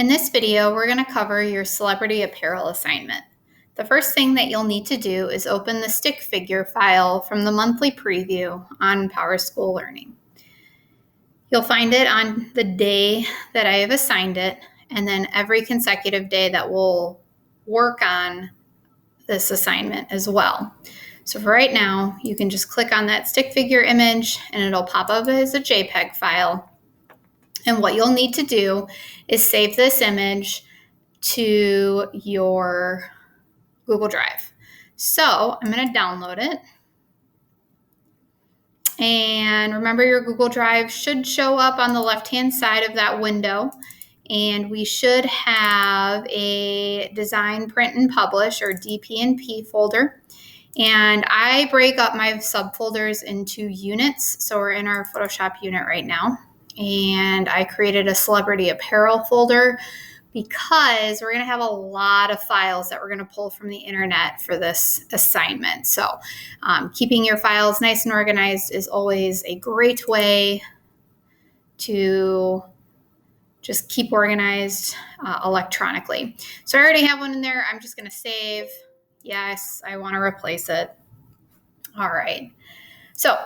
In this video, we're going to cover your Celebrity Apparel assignment. The first thing that you'll need to do is open the stick figure file from the monthly preview on PowerSchool Learning. You'll find it on the day that I have assigned it, and then every consecutive day that we'll work on this assignment as well. So for right now, you can just click on that stick figure image and it'll pop up as a JPEG file. And what you'll need to do is save this image to your Google Drive. So I'm going to download it. And remember, your Google Drive should show up on the left-hand side of that window. And we should have a Design, Print, and Publish, or DP&P folder. And I break up my subfolders into units. So we're in our Photoshop unit right now. And I created a Celebrity Apparel folder because we're going to have a lot of files that we're going to pull from the internet for this assignment. So keeping your files nice and organized is always a great way to just keep organized electronically. So I already have one in there. I'm just going to save. Yes, I want to replace it. All right. So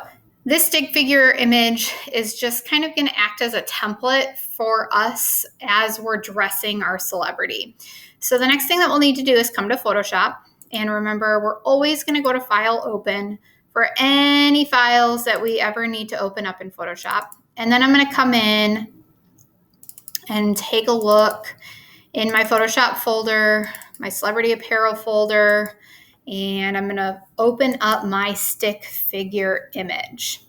this stick figure image is just kind of going to act as a template for us as we're dressing our celebrity. So the next thing that we'll need to do is come to Photoshop. And remember, we're always going to go to File, Open for any files that we ever need to open up in Photoshop. And then I'm going to come in and take a look in my Photoshop folder, my Celebrity Apparel folder, and I'm going to open up my stick figure image.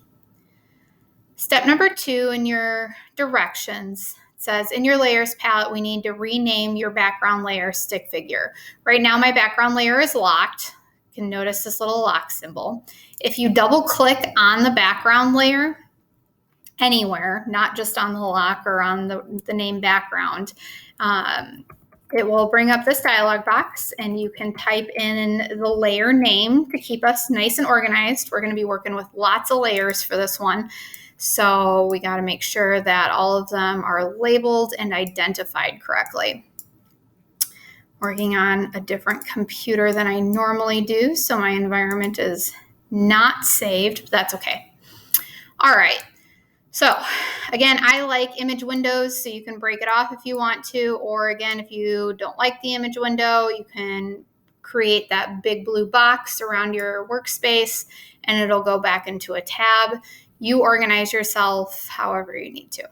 Step number 2 in your directions says, in your layers palette, we need to rename your background layer stick figure. Right now, my background layer is locked. You can notice this little lock symbol. If you double click on the background layer anywhere, not just on the lock or on the name background, it will bring up this dialog box, and you can type in the layer name to keep us nice and organized. We're going to be working with lots of layers for this one, so we got to make sure that all of them are labeled and identified correctly. Working on a different computer than I normally do, so my environment is not saved, but that's okay. All right. So again, I like image windows, so you can break it off if you want to, or again, if you don't like the image window, you can create that big blue box around your workspace and it'll go back into a tab. You organize yourself however you need to.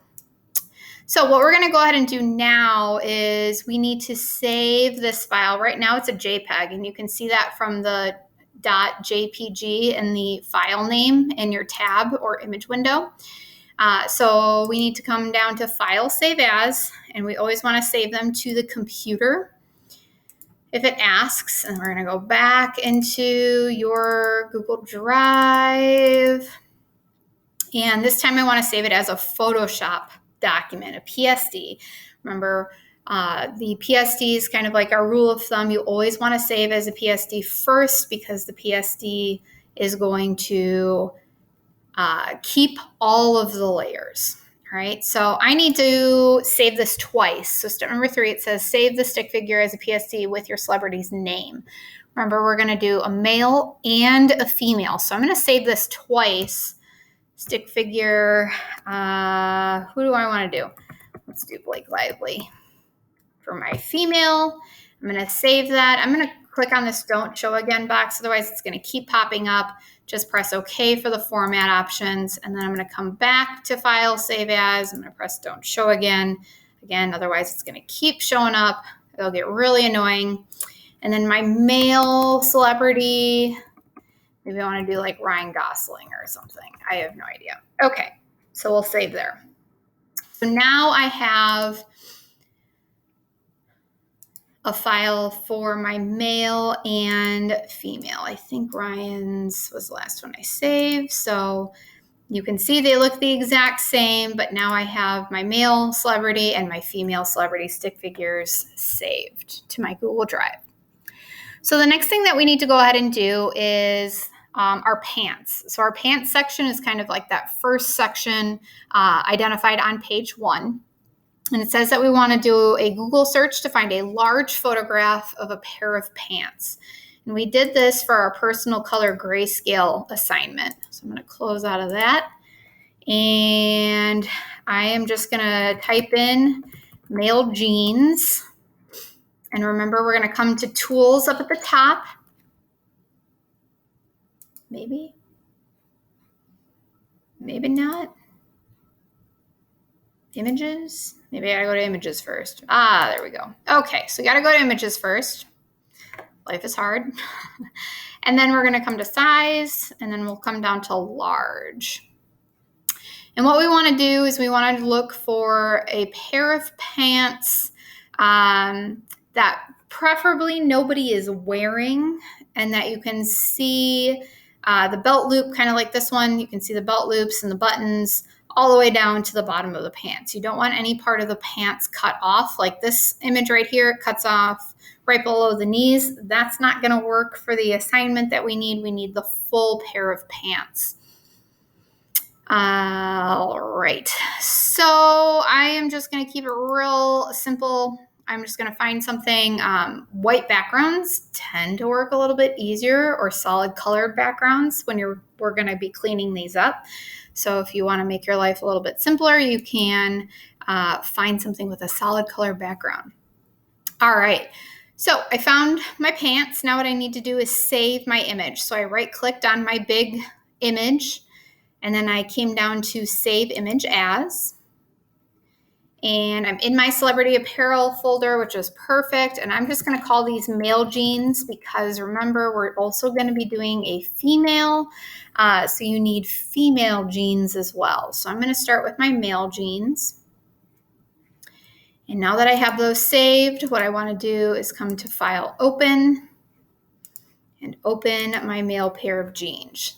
So what we're going to go ahead and do now is we need to save this file. Right now it's a JPEG, and you can see that from the .jpg in the file name in your tab or image window. So we need to come down to File, Save As, and we always want to save them to the computer if it asks. And we're going to go back into your Google Drive. And this time I want to save it as a Photoshop document, a PSD. Remember, the PSD is kind of like our rule of thumb. You always want to save as a PSD first because the PSD is going to keep all of the layers. All right, so I need to save this twice. So step number 3, it says save the stick figure as a PSD with your celebrity's name. Remember, we're going to do a male and a female. So I'm going to save this twice. Stick figure, who do I want to do? Let's do Blake Lively. For my female, I'm going to save that. I'm going to click on this Don't Show Again box, otherwise it's going to keep popping up. Just press OK for the format options, and then I'm going to come back to File, Save As. I'm going to press Don't Show Again. Again, otherwise it's going to keep showing up. It'll get really annoying. And then my male celebrity, maybe I want to do like Ryan Gosling or something. I have no idea. Okay, so we'll save there. So now I have a file for my male and female. I think Ryan's was the last one I saved. So you can see they look the exact same, but now I have my male celebrity and my female celebrity stick figures saved to my Google Drive. So the next thing that we need to go ahead and do is our pants. So our pants section is kind of like that first section identified on page 1. And it says that we want to do a Google search to find a large photograph of a pair of pants. And we did this for our personal color grayscale assignment. So I'm going to close out of that. And I am just going to type in male jeans. And remember, we're going to come to tools up at the top. Maybe not. Images. Maybe I gotta go to images first. There we go. Okay, so we gotta go to images first. Life is hard. And then we're gonna come to size, and then we'll come down to large. And what we wanna do is we wanna look for a pair of pants that preferably nobody is wearing, and that you can see the belt loop, kind of like this one. You can see the belt loops and the buttons all the way down to the bottom of the pants. You don't want any part of the pants cut off, like this image right here. It cuts off right below the knees. That's not going to work for the assignment that we need. We need the full pair of pants. All right, so I am just going to keep it real simple. I'm just going to find something. White backgrounds tend to work a little bit easier, or solid colored backgrounds when we're going to be cleaning these up. So if you want to make your life a little bit simpler, you can find something with a solid color background. All right, so I found my pants. Now what I need to do is save my image. So I right-clicked on my big image, and then I came down to Save Image As. And I'm in my Celebrity Apparel folder, which is perfect. And I'm just going to call these male jeans because remember, we're also going to be doing a female. So you need female jeans as well. So I'm going to start with my male jeans. And now that I have those saved, what I want to do is come to File, Open, and open my male pair of jeans.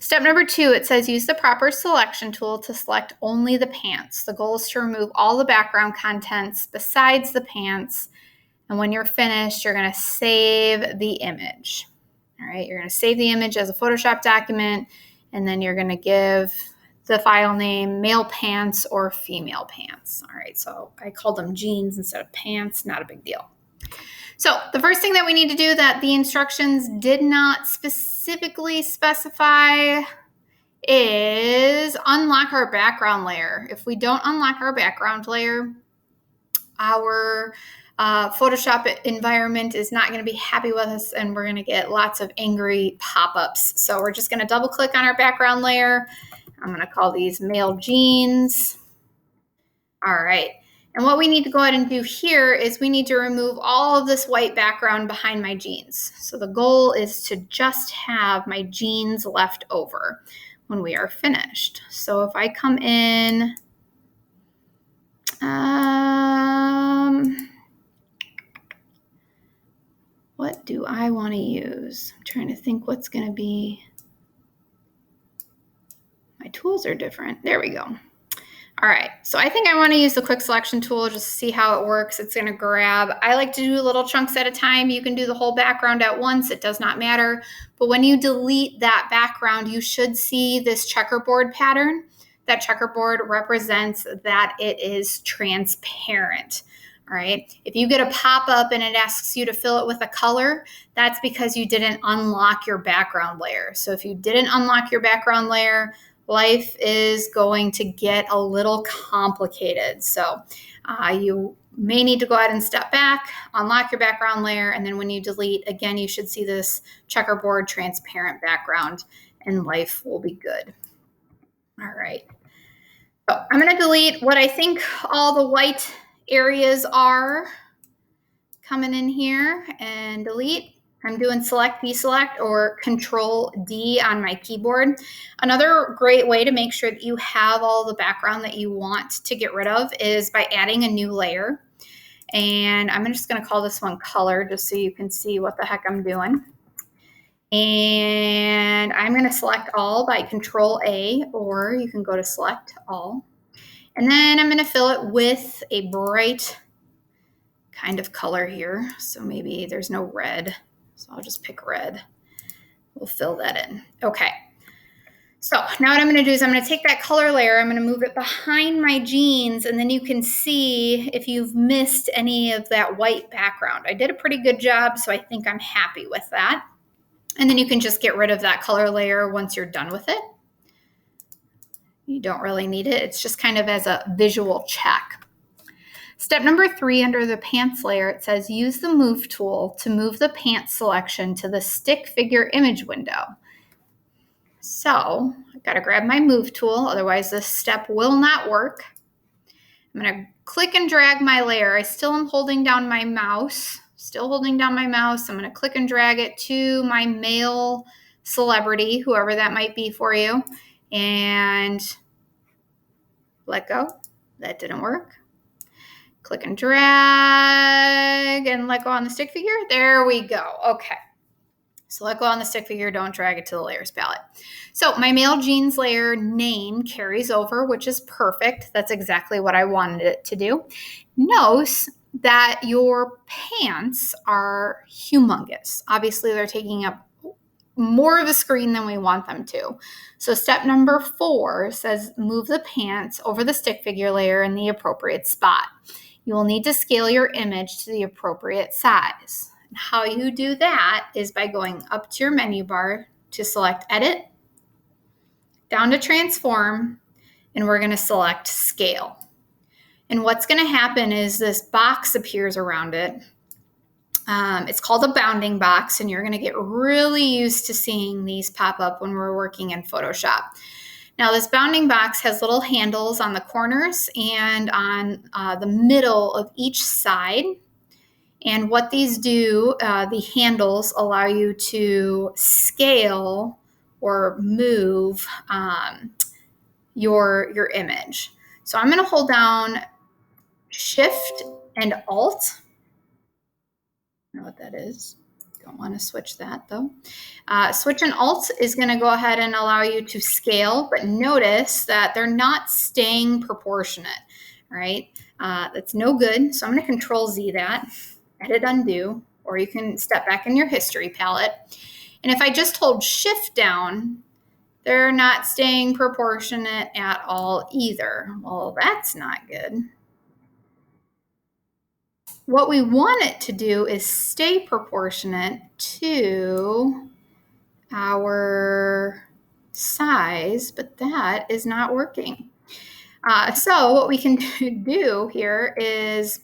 Step number 2, it says use the proper selection tool to select only the pants. The goal is to remove all the background contents besides the pants. And when you're finished, you're going to save the image. All right, you're going to save the image as a Photoshop document, and then you're going to give the file name male pants or female pants. All right, so I called them jeans instead of pants, not a big deal. So the first thing that we need to do that the instructions did not specifically specify is unlock our background layer. If we don't unlock our background layer, our Photoshop environment is not going to be happy with us, and we're going to get lots of angry pop-ups. So we're just going to double click on our background layer. I'm going to call these male jeans. All right. And what we need to go ahead and do here is we need to remove all of this white background behind my jeans. So the goal is to just have my jeans left over when we are finished. So if I come in, what do I want to use? I'm trying to think what's going to be, my tools are different. There we go. All right, so I think I want to use the quick selection tool just to see how it works. It's going to grab, I like to do little chunks at a time. You can do the whole background at once. It does not matter. But when you delete that background, you should see this checkerboard pattern. That checkerboard represents that it is transparent. All right, if you get a pop-up and it asks you to fill it with a color, that's because you didn't unlock your background layer. So if you didn't unlock your background layer, life is going to get a little complicated. So you may need to go ahead and step back, unlock your background layer, and then when you delete, again, you should see this checkerboard transparent background, and life will be good. All right. So I'm going to delete what I think all the white areas are. Coming in here and delete. I'm doing Select, Deselect, or Control D on my keyboard. Another great way to make sure that you have all the background that you want to get rid of is by adding a new layer. And I'm just going to call this one Color just so you can see what the heck I'm doing. And I'm going to select all by Control A, or you can go to Select All. And then I'm going to fill it with a bright kind of color here. So maybe there's no red. So I'll just pick red. We'll fill that in. Okay. So now what I'm going to do is I'm going to take that color layer, I'm going to move it behind my jeans, and then you can see if you've missed any of that white background. I did a pretty good job, so I think I'm happy with that. And then you can just get rid of that color layer once you're done with it. You don't really need it. It's just kind of as a visual check. Step number 3, under the pants layer, it says use the move tool to move the pants selection to the stick figure image window. So I've got to grab my move tool, otherwise this step will not work. I'm going to click and drag my layer. I still am holding down my mouse, I'm going to click and drag it to my male celebrity, whoever that might be for you, and let go. That didn't work. Click and drag and let go on the stick figure. There we go. Okay. So let go on the stick figure, don't drag it to the layers palette. So my male jeans layer name carries over, which is perfect. That's exactly what I wanted it to do. Notice that your pants are humongous. Obviously, they're taking up more of the screen than we want them to. So step number 4 says move the pants over the stick figure layer in the appropriate spot. You will need to scale your image to the appropriate size. How you do that is by going up to your menu bar to select Edit, down to Transform, and we're going to select Scale. And what's going to happen is this box appears around it. It's called a bounding box, and you're going to get really used to seeing these pop up when we're working in Photoshop. Now, this bounding box has little handles on the corners and on the middle of each side. And what these do, the handles allow you to scale or move your image. So I'm going to hold down Shift and Alt. I don't know what that is. Don't want to switch that though. Switch and Alt is going to go ahead and allow you to scale, but notice that they're not staying proportionate. All right, that's no good. So I'm going to Control Z that. Edit, undo, or you can step back in your history palette. And if I just hold Shift down, they're not staying proportionate at all either. Well, that's not good. What we want it to do is stay proportionate to our size, but that is not working. So what we can do here is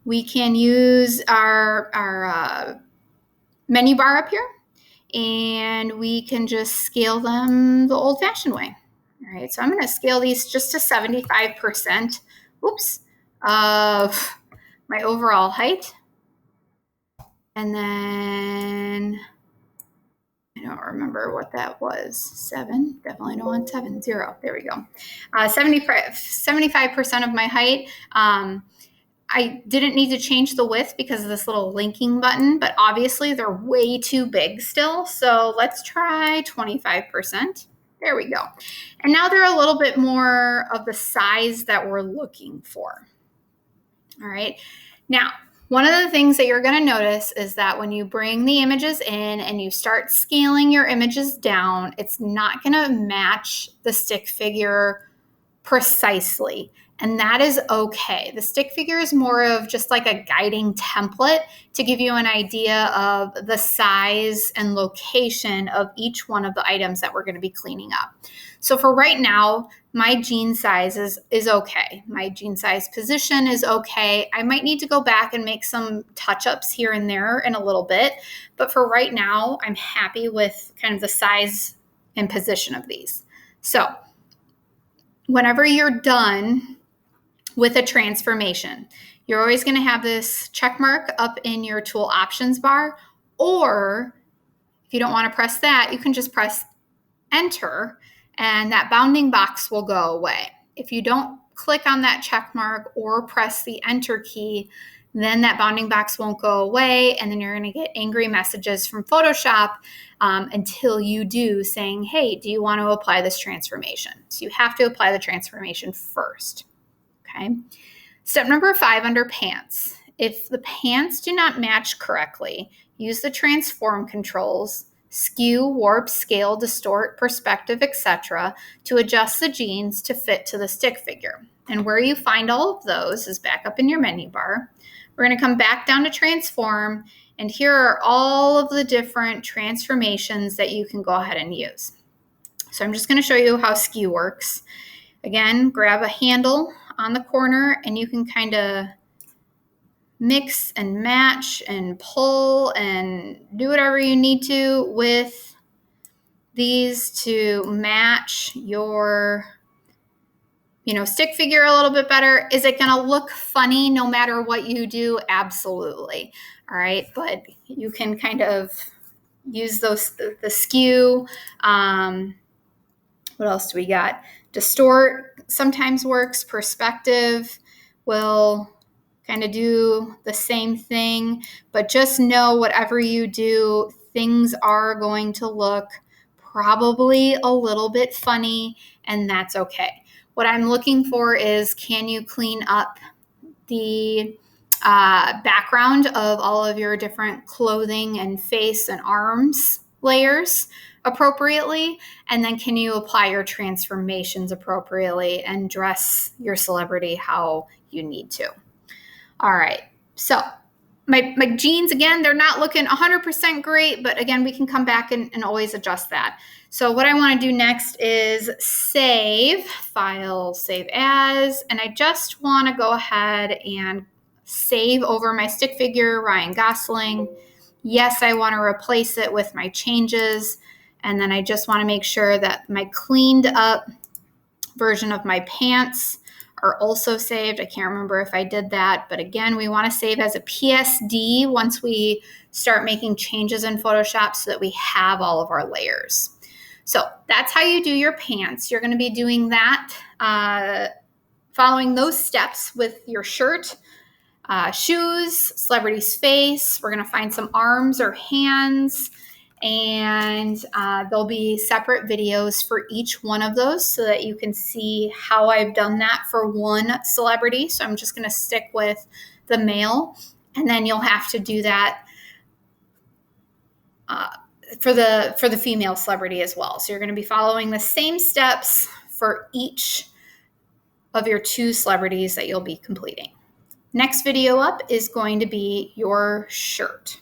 we can use our menu bar up here, and we can just scale them the old-fashioned way. All right, so I'm going to scale these just to 75%, of my overall height. And then I don't remember what that was. 7, definitely don't want 7, 0. There we go. 75% of my height. I didn't need to change the width because of this little linking button, but obviously they're way too big still. So let's try 25%. There we go. And now they're a little bit more of the size that we're looking for. All right. Now, one of the things that you're going to notice is that when you bring the images in and you start scaling your images down, it's not going to match the stick figure precisely. And that is okay. The stick figure is more of just like a guiding template to give you an idea of the size and location of each one of the items that we're going to be cleaning up. So for right now, my jean size is okay. My jean size position is okay. I might need to go back and make some touch-ups here and there in a little bit. But for right now, I'm happy with kind of the size and position of these. So whenever you're done with a transformation, you're always going to have this check mark up in your tool options bar, or if you don't want to press that, you can just press enter and that bounding box will go away. If you don't click on that check mark or press the enter key, then that bounding box won't go away, and then you're going to get angry messages from Photoshop until you do, saying, hey, do you want to apply this transformation? So you have to apply the transformation first. Okay. Step number 5 under pants. If the pants do not match correctly, use the transform controls skew, warp, scale, distort, perspective, etc., to adjust the jeans to fit to the stick figure. And where you find all of those is back up in your menu bar. We're going to come back down to transform, and here are all of the different transformations that you can go ahead and use. So I'm just going to show you how skew works. Again, grab a handle on the corner and you can kind of mix and match and pull and do whatever you need to with these to match your stick figure a little bit better. Is it going to look funny no matter what you do? Absolutely. All right. But you can kind of use the skew. What else do we got? Distort sometimes works. Perspective will kind of do the same thing, but just know whatever you do, things are going to look probably a little bit funny, and that's okay. What I'm looking for is, can you clean up the background of all of your different clothing and face and arms layers appropriately? And then can you apply your transformations appropriately and dress your celebrity how you need to? All right, so my jeans, again, they're not looking 100% great, but again, we can come back and always adjust that. So what I want to do next is save, file, save as, and I just want to go ahead and save over my stick figure, Ryan Gosling. Yes, I want to replace it with my changes, and then I just want to make sure that my cleaned up version of my pants are also saved. I can't remember if I did that, but again, we want to save as a PSD once we start making changes in Photoshop so that we have all of our layers. So that's how you do your pants. You're going to be doing that, following those steps with your shirt, shoes, celebrity's face. We're going to find some arms or hands, and there'll be separate videos for each one of those so that you can see how I've done that for one celebrity. So I'm just going to stick with the male, and then you'll have to do that for the female celebrity as well. So you're going to be following the same steps for each of your two celebrities that you'll be completing. Next video up is going to be your shirt.